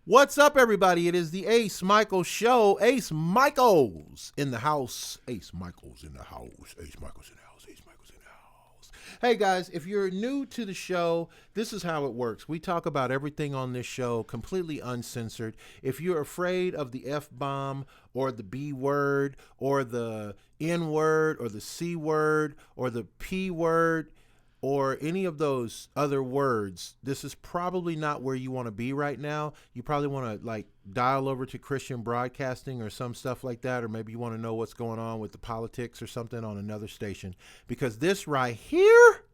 What's up, everybody? It is the Ace Micheals Show. Ace Micheals in the house. Ace Micheals in the house. Ace Micheals in the house. Ace Micheals in the house. Hey, guys, if you're new to the show, this is how it works. We talk about everything on this show completely uncensored. If you're afraid of the F-bomb or the B word or the N word or the C word or the P word, or any of those other words, this is probably not where you want to be right now. You probably want to dial over to Christian broadcasting or some stuff like that, or maybe you want to know what's going on with the politics or something on another station, because this right here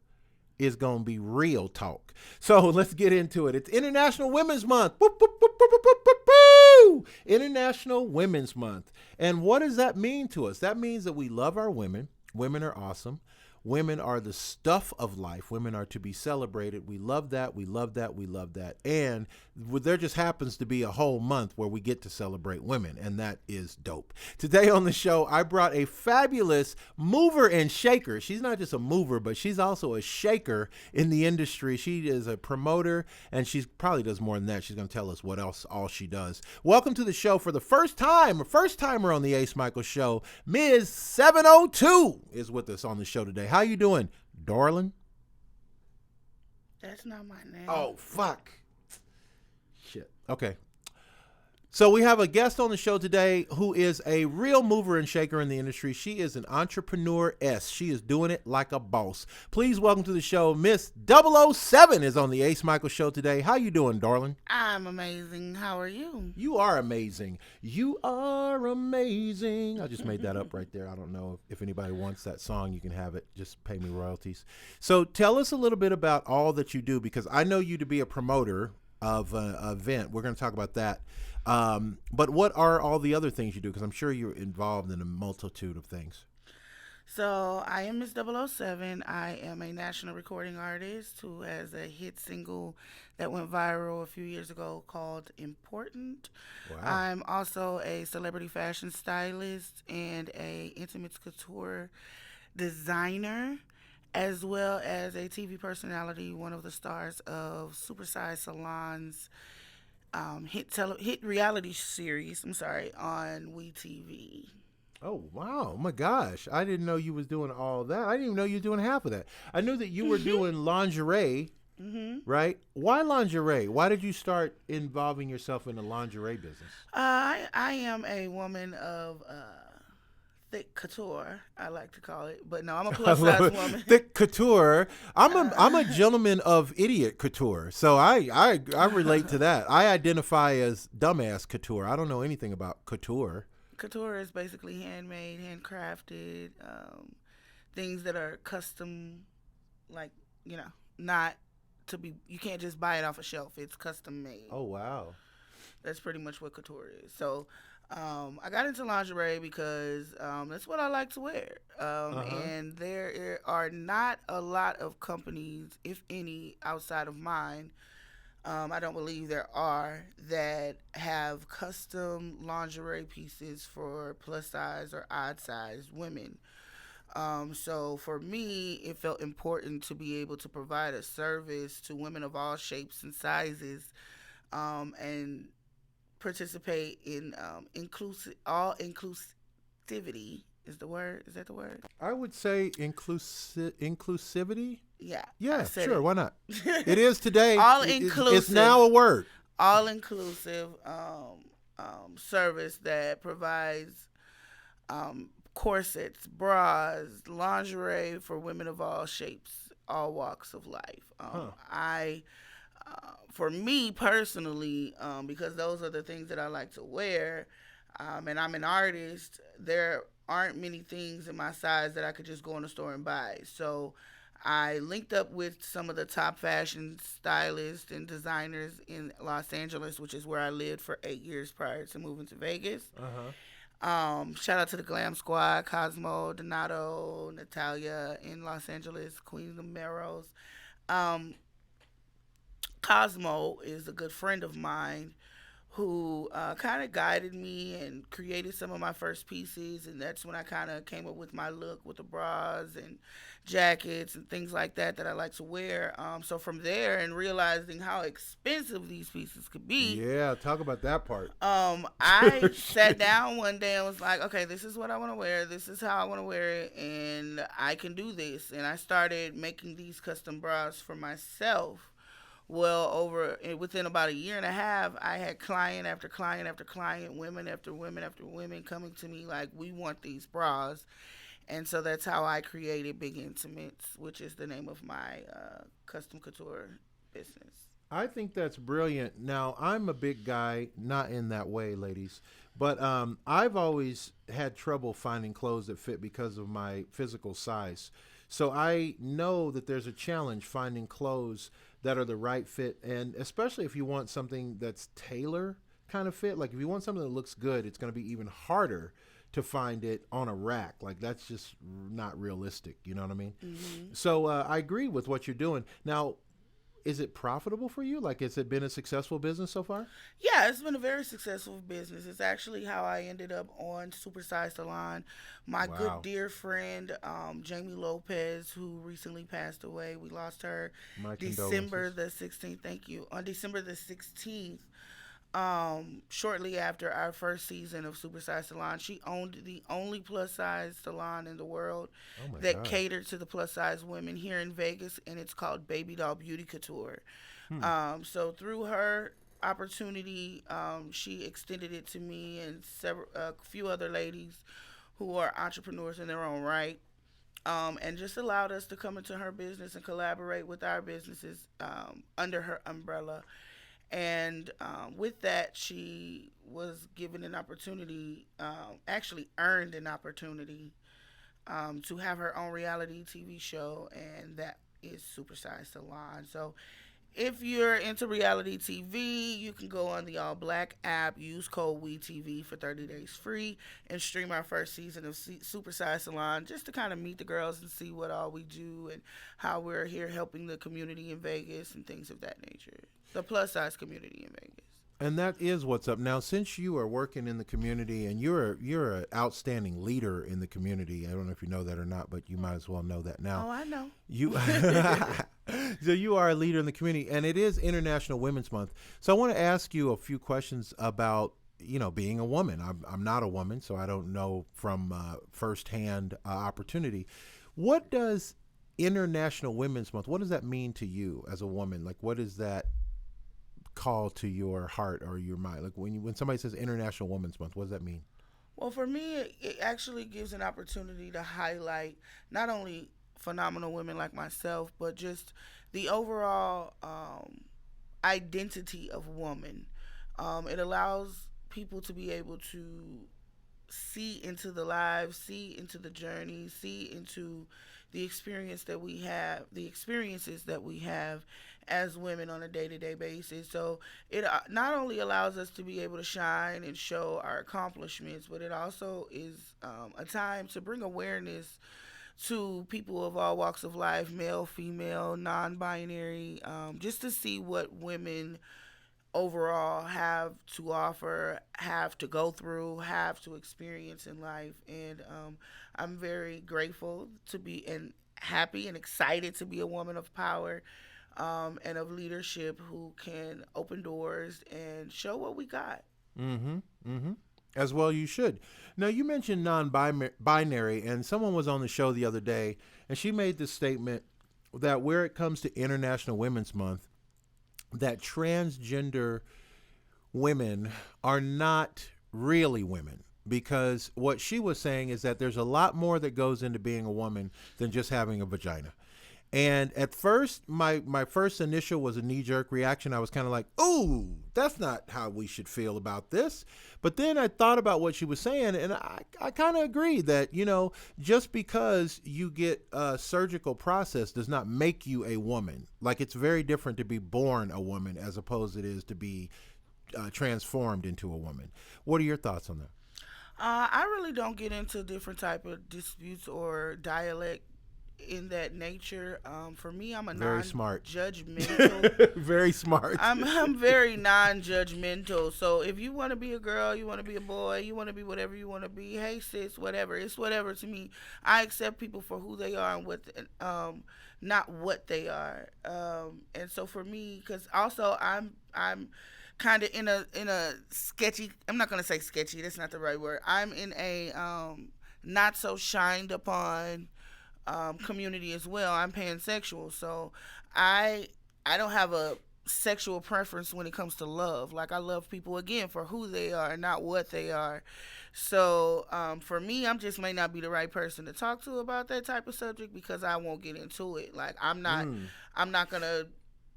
is going to be real talk. So let's get into it. It's International Women's Month. Boop, boop, boop, boop, boop, boop, boop, boop. International Women's Month. And what does that mean to us? That means that we love our women. Women are awesome. Women are the stuff of life. Women are to be celebrated. We love that. We love that. We love that. And there just happens to be a whole month where we get to celebrate women, and that is dope. Today on the show, I brought a fabulous mover and shaker. She's not just a mover, but she's also a shaker in the industry. She is a promoter, and she probably does more than that. She's going to tell us what else all she does. Welcome to the show for the first timer on the Ace Micheals Show. Ms. 702 is with us on the show today. How you doing, darling? That's not my name. Oh, fuck. Shit. Okay. So we have a guest on the show today who is a real mover and shaker in the industry. She is an entrepreneur. She is doing it like a boss. Please welcome to the show, Miss 007 is on the Ace Micheals Show today. How you doing, darling? I'm amazing. How are you? You are amazing. You are amazing. I just made that up right there. I don't know if anybody wants that song. You can have it. Just pay me royalties. So tell us a little bit about all that you do, because I know you to be a promoter of an event. We're going to talk about that. But what are all the other things you do? Because I'm sure you're involved in a multitude of things. So I am Miss 007. I am a national recording artist who has a hit single that went viral a few years ago called Important. Wow. I'm also a celebrity fashion stylist and a intimates couture designer, as well as a TV personality, one of the stars of Supersize Salon's hit reality series, on WeTV. Oh, wow. Oh, my gosh. I didn't know you was doing all that. I didn't even know you were doing half of that. I knew that you were doing lingerie, right? Why lingerie? Why did you start involving yourself in the lingerie business? I am a woman of thick couture, I like to call it. But no, I'm a plus size woman. Thick couture. I'm a gentleman of idiot couture. So I relate to that. I identify as dumbass couture. I don't know anything about couture. Couture is basically handmade, handcrafted, things that are custom, not to be, you can't just buy it off a shelf. It's custom made. Oh, wow. That's pretty much what couture is. So I got into lingerie because that's what I like to wear. And there are not a lot of companies, if any, outside of mine. I don't believe there are, that have custom lingerie pieces for plus size or odd size women. So for me, it felt important to be able to provide a service to women of all shapes and sizes, and participate in inclusivity. Is that the word? I would say inclusivity. Yeah. Yeah, sure. It. Why not? It is today. All inclusive. It's now a word. All inclusive service that provides corsets, bras, lingerie for women of all shapes, all walks of life. For me personally, because those are the things that I like to wear, and I'm an artist, there aren't many things in my size that I could just go in the store and buy. So I linked up with some of the top fashion stylists and designers in Los Angeles, which is where I lived for 8 years prior to moving to Vegas. Shout out to the Glam Squad, Cosmo, Donato, Natalia in Los Angeles, Queen of Meros. Cosmo is a good friend of mine who kind of guided me and created some of my first pieces. And that's when I kind of came up with my look with the bras and jackets and things like that that I like to wear. So from there and realizing how expensive these pieces could be, Yeah, talk about that part. I sat down one day and was like, okay, this is what I want to wear. This is how I want to wear it. And I can do this. And I started making these custom bras for myself. Well, over within about a year and a half, I had client after client after client, women after women after women coming to me like, we want these bras. And so that's how I created Big Intimates, which is the name of my custom couture business. I think that's brilliant. Now, I'm a big guy, not in that way, ladies, but I've always had trouble finding clothes that fit because of my physical size. So I know that there's a challenge finding clothes that are the right fit, and especially if you want something that's tailor kind of fit. Like if you want something that looks good, it's going to be even harder to find it on a rack. Like that's just not realistic. You know what I mean? Hmm. So I agree with what you're doing. Now, is it profitable for you? Like, has it been a successful business so far? Yeah, it's been a very successful business. It's actually how I ended up on Supersized Salon. My good Wow. dear friend, Jamie Lopez, who recently passed away, we lost her My December condolences. the 16th. Thank you. On December the 16th, shortly after our first season of Supersized Salon, she owned the only plus size salon in the world Oh my that God. catered to the plus size women here in Vegas, and it's called Baby Doll Beauty Couture. Hmm. So through her opportunity, she extended it to me and several, a few other ladies who are entrepreneurs in their own right. And just allowed us to come into her business and collaborate with our businesses under her umbrella. And with that, she was given an opportunity, actually earned an opportunity to have her own reality TV show, and that is Supersized Salon. So if you're into reality TV, you can go on the All Black app, use code WeTV for 30 days free, and stream our first season of Supersized Salon just to kind of meet the girls and see what all we do and how we're here helping the community in Vegas and things of that nature. The plus size community in Vegas. And that is what's up now. Since you are working in the community and you're an outstanding leader in the community, I don't know if you know that or not, but you might as well know that now. Oh, I know. You, so you are a leader in the community, and it is International Women's Month. So I want to ask you a few questions about being a woman. I'm not a woman, so I don't know from firsthand opportunity. What does International Women's Month? What does that mean to you as a woman? Like, what is that call to your heart or your mind? Like when somebody says International Women's Month, what does that mean? Well, for me, it actually gives an opportunity to highlight not only phenomenal women like myself, but just the overall identity of woman. It allows people to be able to see into the lives, see into the journey, see into the experiences that we have as women on a day-to-day basis. So it not only allows us to be able to shine and show our accomplishments, but it also is a time to bring awareness to people of all walks of life, male, female, non-binary, just to see what women overall have to offer, have to go through, have to experience in life. And I'm very grateful to be and happy and excited to be a woman of power and of leadership who can open doors and show what we got. Mm-hmm. Mm-hmm. As well, you should. Now, you mentioned non-binary, and someone was on the show the other day, and she made this statement that where it comes to International Women's Month, that transgender women are not really women, because what she was saying is that there's a lot more that goes into being a woman than just having a vagina. And at first, my first initial was a knee-jerk reaction. I was kind of like, "Ooh, that's not how we should feel about this." But then I thought about what she was saying, and I kind of agree that, just because you get a surgical process does not make you a woman. Like, it's very different to be born a woman as opposed it is to be transformed into a woman. What are your thoughts on that? I really don't get into different type of disputes or dialect in that nature. For me, I'm a Very smart. non-judgmental. Very smart. I'm very non-judgmental. So if you want to be a girl, you want to be a boy, you want to be whatever you want to be. Hey sis, whatever. It's whatever to me. I accept people for who they are and not what they are. And so for me, because also I'm kind of in a sketchy. I'm not gonna say sketchy. That's not the right word. I'm in a not so shined upon community as well. I'm pansexual, so I I don't have a sexual preference when it comes to love. Like I love people again for who they are, not what they are. So for me, I'm just may not be the right person to talk to about that type of subject because I won't get into it. Like I'm not gonna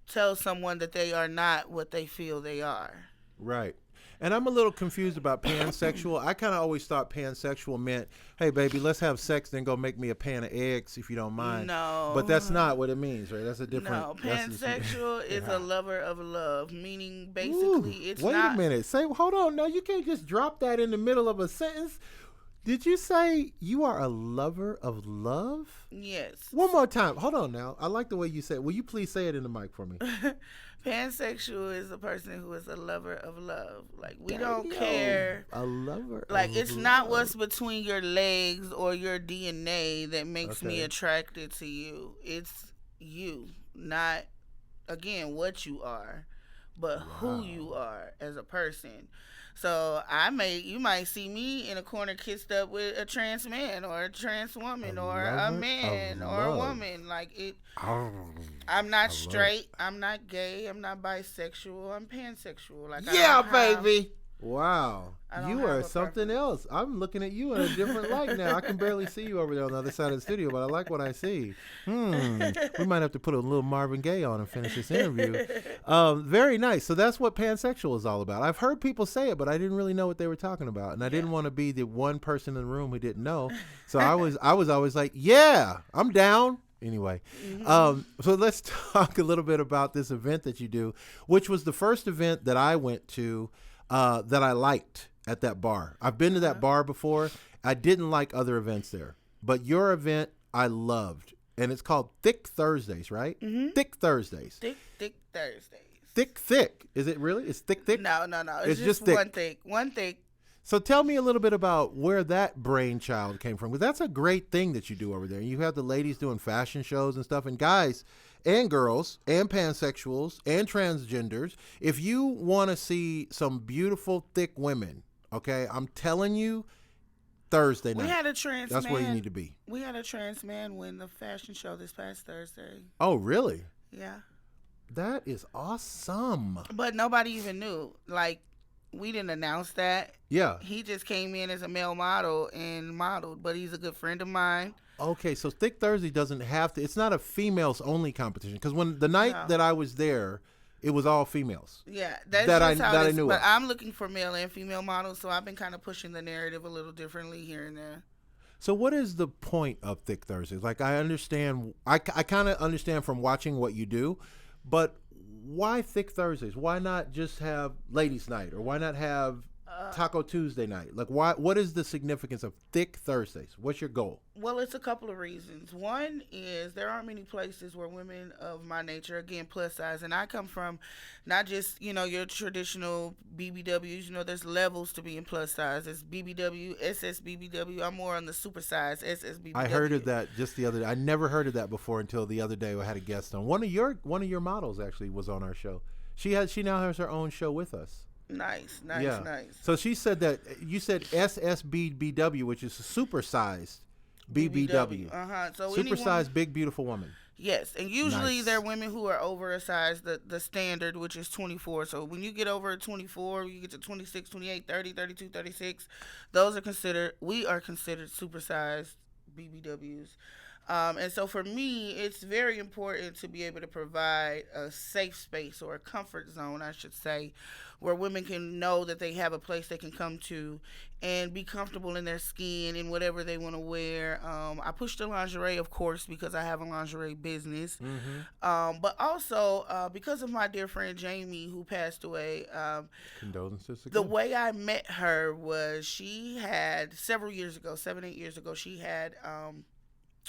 tell someone that they are not what they feel they are. Right. And I'm a little confused about pansexual. I kind of always thought pansexual meant, hey, baby, let's have sex, then go make me a pan of eggs if you don't mind. No. But that's not what it means, right? That's a different. No, pansexual is yeah. a lover of love, meaning basically Ooh, it's wait not. a minute. Say, hold on. No, you can't just drop that in the middle of a sentence. Did you say you are a lover of love? Yes. One more time. Hold on now. I like the way you say it. Will you please say it in the mic for me? Pansexual is a person who is a lover of love. Like we don't care. A lover. Like of it's love. not what's between your legs or your DNA that makes me Okay. attracted to you. It's you, not again what you are, but who you are as a person. So you might see me in a corner kissed up with a trans man or a trans woman A or a lover man of or a love. woman. Like it, Oh, I'm not I love straight. I'm not gay. I'm not bisexual. I'm pansexual. Like yeah, I don't have, baby. Wow. I don't You have are a something preference. else. I'm looking at you in a different light now. I can barely see you over there on the other side of the studio, but I like what I see. We might have to put a little Marvin Gaye on and finish this interview. Very nice. So that's what pansexual is all about. I've heard people say it, but I didn't really know what they were talking about, and I didn't want to be the one person in the room who didn't know. So I was always like, yeah, I'm down. Anyway, so let's talk a little bit about this event that you do, which was the first event that I went to that I liked at that bar. I've been to that bar before. I didn't like other events there, but your event I loved, and it's called Thick Thursdays, right? Mm-hmm. Thick Thursdays. Thick Thursdays. Thick. Is it really? It's thick. No. It's just just thick. One thick. So tell me a little bit about where that brainchild came from, because that's a great thing that you do over there. You have the ladies doing fashion shows and stuff, and guys and girls and pansexuals and transgenders. If you want to see some beautiful, thick women, okay, I'm telling you, Thursday night. We had a trans That's man. where you need to be. We had a trans man win the fashion show this past Thursday. Oh, really? Yeah. That is awesome. But nobody even knew. Like, we didn't announce that. Yeah. He just came in as a male model and modeled, but he's a good friend of mine. Okay, so Thick Thursday doesn't have to. It's not a females only competition, because when the night that I was there, it was all females. Yeah, that's that just how I it is. knew. But of. I'm looking for male and female models, so I've been kind of pushing the narrative a little differently here and there. So what is the point of Thick Thursdays? Like I understand, I kind of understand from watching what you do, but why Thick Thursdays? Why not just have Ladies Night, or why not have Taco Tuesday night? Like why? What is the significance of Thick Thursdays? What's your goal? Well, it's a couple of reasons. One is there aren't many places where women of my nature, again, plus size, and I come from not just, your traditional BBWs. There's levels to being plus size. It's BBW, SSBBW. I'm more on the super size, SSBBW. I heard of that just the other day. I never heard of that before until the other day I had a guest on. One of your models actually was on our show. She now has her own show with us. Nice. So she said that you said SSBBW, which is supersized BBW. So supersized big beautiful woman. Yes, and usually Nice. they're women who are oversized, the standard, which is 24. So when you get over 24, you get to 26, 28, 30, 32, 36. We are considered supersized BBWs. And so for me, it's very important to be able to provide a safe space, or a comfort zone, I should say, where women can know that they have a place they can come to and be comfortable in their skin and whatever they want to wear. I push the lingerie, of course, because I have a lingerie business. Mm-hmm. But also because of my dear friend Jamie, who passed away. Condolences again. The way I met her was she had several years ago, 7-8 years ago, she had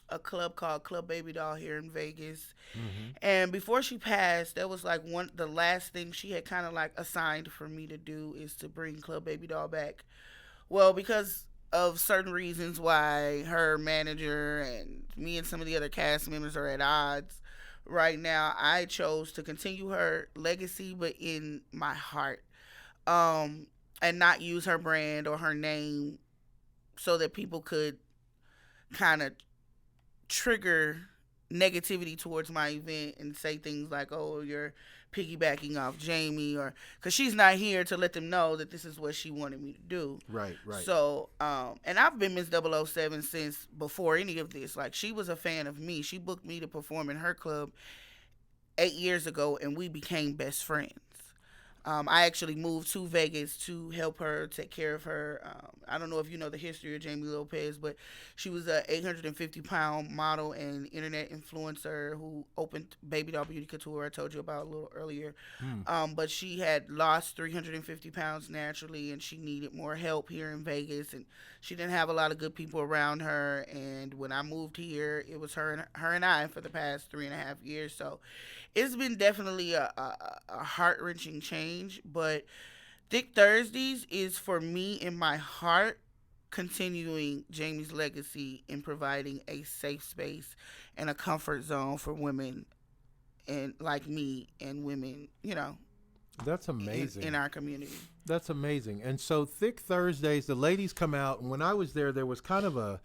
a club called Club Baby Doll here in Vegas. Mm-hmm. And before she passed, that was like the last thing she had kind of like assigned for me to do is to bring Club Baby Doll back. Well, because of certain reasons why her manager and me and some of the other cast members are at odds right now, I chose to continue her legacy, but in my heart, um, and not use her brand or her name so that people could kind of trigger negativity towards my event and say things like, "Oh, you're piggybacking off Jamie," or because she's not here to let them know that this is what she wanted me to do. Right, right. So, and I've been Miss 007 since before any of this. Like, she was a fan of me. She booked me to perform in her club 8 years ago, and we became best friends. I actually moved to Vegas to help her take care of her. I don't know if you know the history of Jamie Lopez, but she was a 850-pound model and internet influencer who opened Baby Doll Beauty Couture. I told you about a little earlier. But she had lost 350 pounds naturally, and she needed more help here in Vegas. And she didn't have a lot of good people around her. And when I moved here, it was her and I for the past 3.5 years. So it's been definitely a heart wrenching change, but Thick Thursdays is for me in my heart continuing Jamie's legacy in providing a safe space and a comfort zone for women and like me and women, That's amazing. In our community. That's amazing. And so Thick Thursdays, the ladies come out, and when I was there was kind of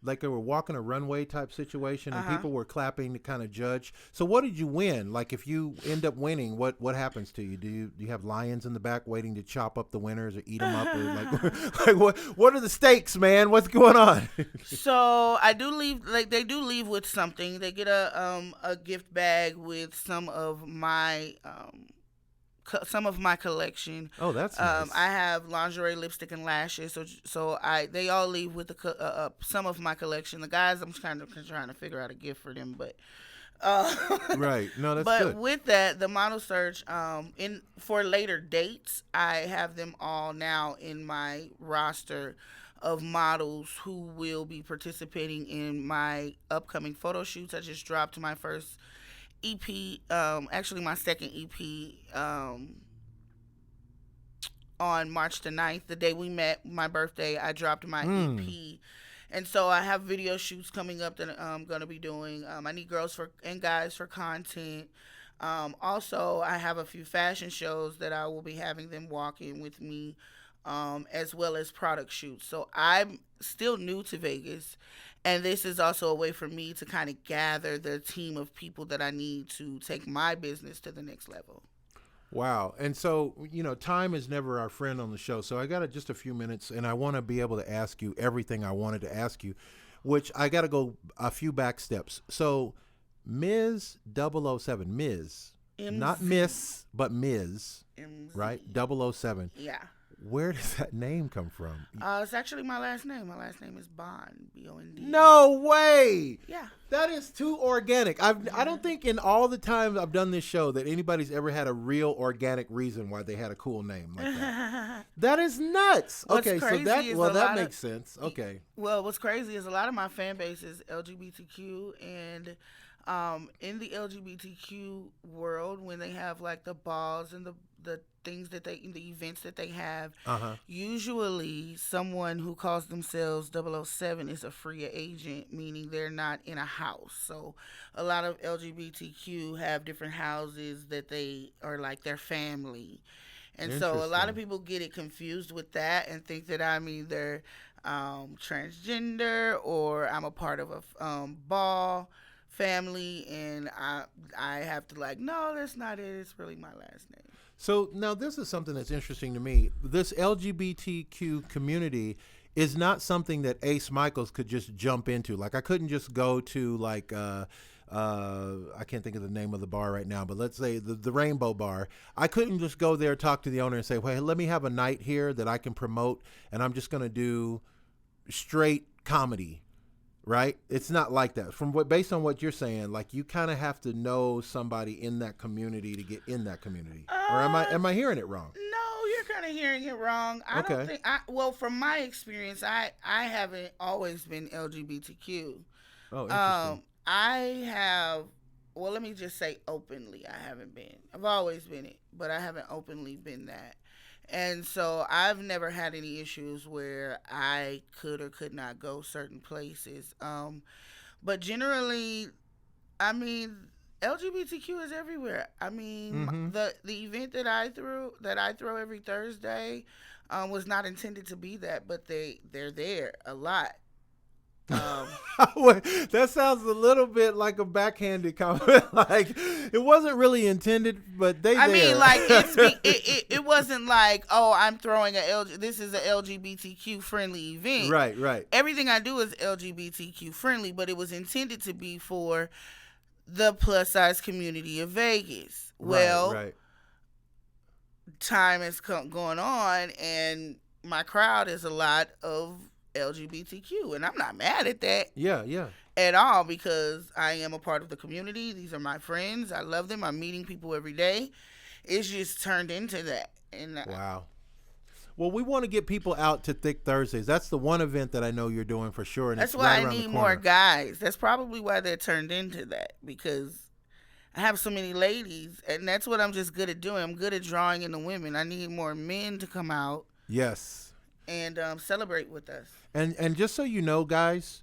like they were walking a runway type situation, and people were clapping to kind of judge. So what did you win? Like, if you end up winning, what happens to you? Do you have lions in the back waiting to chop up the winners or eat them up? Or like what are the stakes, man? What's going on? So I do leave, like they do leave with something. They get a gift bag with some of my collection. Oh, that's nice. I have lingerie, lipstick, and lashes. So they all leave with some of my collection. The guys, I'm kind of trying to figure out a gift for them, but right. No, that's but good. with that, the model search in for later dates, I have them all now in my roster of models who will be participating in my upcoming photo shoots. I just dropped my first EP, actually my second EP, on March the 9th, the day we met, my birthday. I dropped my EP. And so I have video shoots coming up that I'm going to be doing. I need girls and guys for content. Also, I have a few fashion shows that I will be having them walk in with me, as well as product shoots. So I'm still new to Vegas. And this is also a way for me to kind of gather the team of people that I need to take my business to the next level. Wow. And so, time is never our friend on the show. So I got just a few minutes, and I want to be able to ask you everything I wanted to ask you, which I got to go a few back steps. So Ms. 007, Ms. MZ. Not Miss, but Ms. MZ. Right? 007. Yeah. Where does that name come from? It's actually my last name. My last name is Bond, B-O-N-D. No way. Yeah. That is too organic. I don't think in all the times I've done this show that anybody's ever had a real organic reason why they had a cool name like that. That is nuts. What's okay, so that makes sense. Okay. Well, what's crazy is a lot of my fan base is LGBTQ, and in the LGBTQ world, when they have like the balls and the things that the events that they have, usually someone who calls themselves 007 is a free agent, meaning they're not in a house. So a lot of LGBTQ have different houses that they are like their family. And so a lot of people get it confused with that and think that I'm either transgender or I'm a part of a ball family, and I have to no, that's not it. It's really my last name. So now this is something that's interesting to me. This LGBTQ community is not something that Ace Micheals could just jump into. Like, I couldn't just go to I can't think of the name of the bar right now, but let's say the Rainbow Bar. I couldn't just go there, talk to the owner and say, well, let me have a night here that I can promote, and I'm just going to do straight comedy. Right? It's not like that. Based on what you're saying, like, you kind of have to know somebody in that community to get in that community. Or am I hearing it wrong? No, you're kind of hearing it wrong. I don't think. Well, from my experience, I haven't always been LGBTQ. Oh, interesting. I have. Well, let me just say openly, I haven't been. I've always been it, but I haven't openly been that. And so I've never had any issues where I could or could not go certain places. But generally, I mean, LGBTQ is everywhere. I mean, Mm-hmm. the event that I throw every Thursday, was not intended to be that, but they're there a lot. Um, That sounds a little bit like a backhanded comment. Like it wasn't really intended, but they I there. mean, like it wasn't like, oh, I'm throwing this is a LGBTQ friendly event. Right, right. Everything I do is LGBTQ friendly, but it was intended to be for the plus size community of Vegas. Well, right. time is going on, and my crowd is a lot of LGBTQ, and I'm not mad at that. Yeah, yeah. At all, because I am a part of the community. These are my friends. I love them. I'm meeting people every day. It's just turned into that. And wow. Well, we want to get people out to Thick Thursdays. That's the one event that I know you're doing for sure. And that's it's why right I around need the more corner. guys. That's probably why they're turned into that, because I have so many ladies, and that's what I'm just good at doing. I'm good at drawing in the women. I need more men to come out. Yes. And celebrate with us. And just so you know, guys,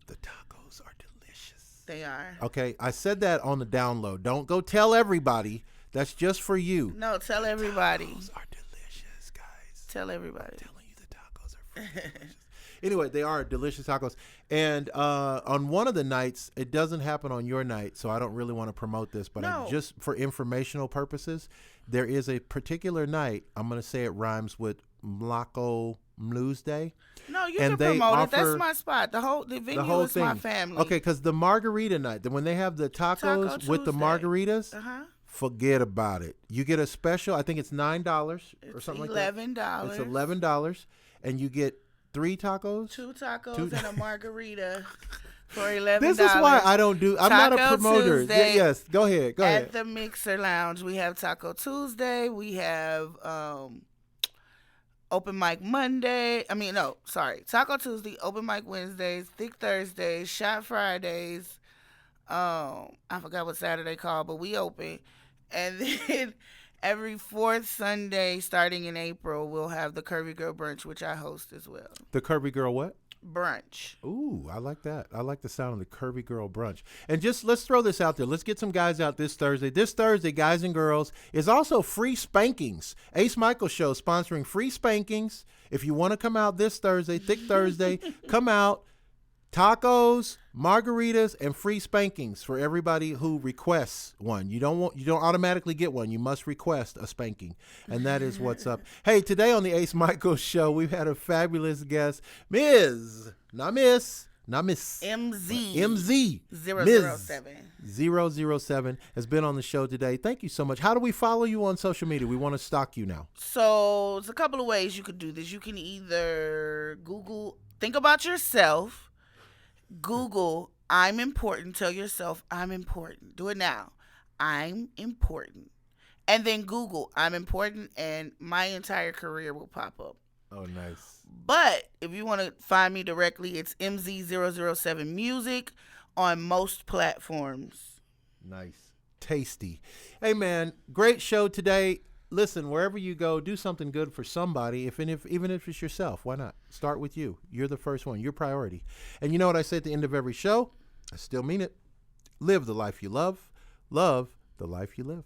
the tacos are delicious. They are. Okay, I said that on the download. Don't go tell everybody. That's just for you. No, tell everybody. Tacos are delicious, guys. Tell everybody. I'm telling you, the tacos are freaking delicious. Anyway, they are delicious tacos. And on one of the nights, it doesn't happen on your night, so I don't really want to promote this, but No. just for informational purposes, there is a particular night, I'm going to say it rhymes with Mlaco Blues Day. No, you And can they promote it. offer That's my spot. The venue is my family. Okay, because the margarita night, when they have the tacos Taco with the Tuesday. margaritas, Uh-huh. forget about it. You get a special, I think it's $9 or something like that. $11. It's $11, and you get 3 tacos. 2 tacos and a margarita for $11. This is why I don't do. I'm not a Taco promoter. Tuesday Yes, go ahead. Go At ahead. the Mixer Lounge, we have Taco Tuesday. We have Open Mic Monday. Taco Tuesday, Open Mic Wednesdays, Thick Thursdays, Shot Fridays. I forgot what Saturday called, but we open. And then every fourth Sunday, starting in April, we'll have the Curvy Girl Brunch, which I host as well. The Curvy Girl what? Brunch. Ooh, I like that. I like the sound of the Curvy Girl Brunch. And just let's throw this out there. Let's get some guys out this Thursday. This Thursday, guys and girls, is also free spankings. Ace Micheals Show sponsoring free spankings. If you want to come out this Thursday, Thick Thursday, come out. Tacos, margaritas, and free spankings for everybody who requests one. You don't automatically get one. You must request a spanking, and that is what's up. Hey, today on the Ace Micheals Show, we've had a fabulous guest, MZ MZ 007 has been on the show today. Thank you so much. How do we follow you on social media? We want to stalk you now. So there's a couple of ways you could do this. You can either think about yourself. Google, I'm important. Tell yourself, I'm important. Do it now. I'm important. And then Google, I'm important, and my entire career will pop up. Oh, nice. But if you want to find me directly, it's MZ007 Music on most platforms. Nice. Tasty. Hey, man, great show today. Listen, wherever you go, do something good for somebody, even if it's yourself. Why not? Start with you. You're the first one. Your priority. And you know what I say at the end of every show? I still mean it. Live the life you love. Love the life you live.